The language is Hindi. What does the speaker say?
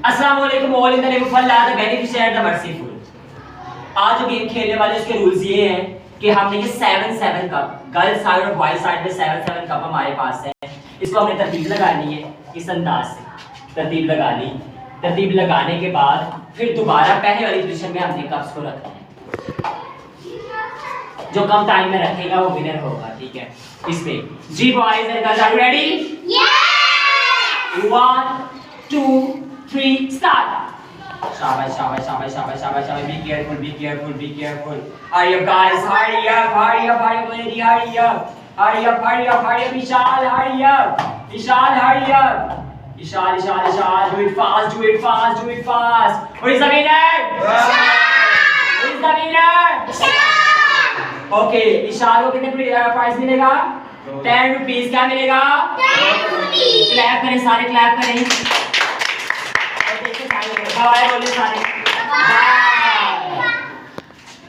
अस्सलाम वालेकुम all in the name of Allah the beneficiary the merciful. आज जो गेम खेलने वाले उसके रूल्स ये हैं कि हमने ये 7 कप, गर्ल्स साइड और बॉयज साइड में 7 कप हमारे पास है। इसको हमने तरतीब लगानी है इस अंदाज से। तरतीब लगा ली, तरतीब लगाने के बाद फिर दोबारा पहले वाली पोजीशन में हमने कप्स को रखना है। जो कम टाइम में रखेगा वो विनर होगा, ठीक है। इसमें जी boys and girls are you ready? Yes! 1 2 3 start. शाबाश शाबाश शाबाश शाबाश शाबाश शाबाश। Be careful, be careful, be careful. Hurry up guys, hurry up, hurry up, hurry up lady, hurry up, hurry up, hurry up, hurry up. Vishal hurry up, Vishal hurry up, Vishal Vishal Vishal. Do it fast, do it fast, do it fast. Who is the winner? Who is the winner? Okay, विशाल को कितने प्राइस मिलेगा? 10 रुपीस। क्या मिलेगा? 10 रुपीस। क्लैप करें, सारे क्लैप करें। बोले सारे।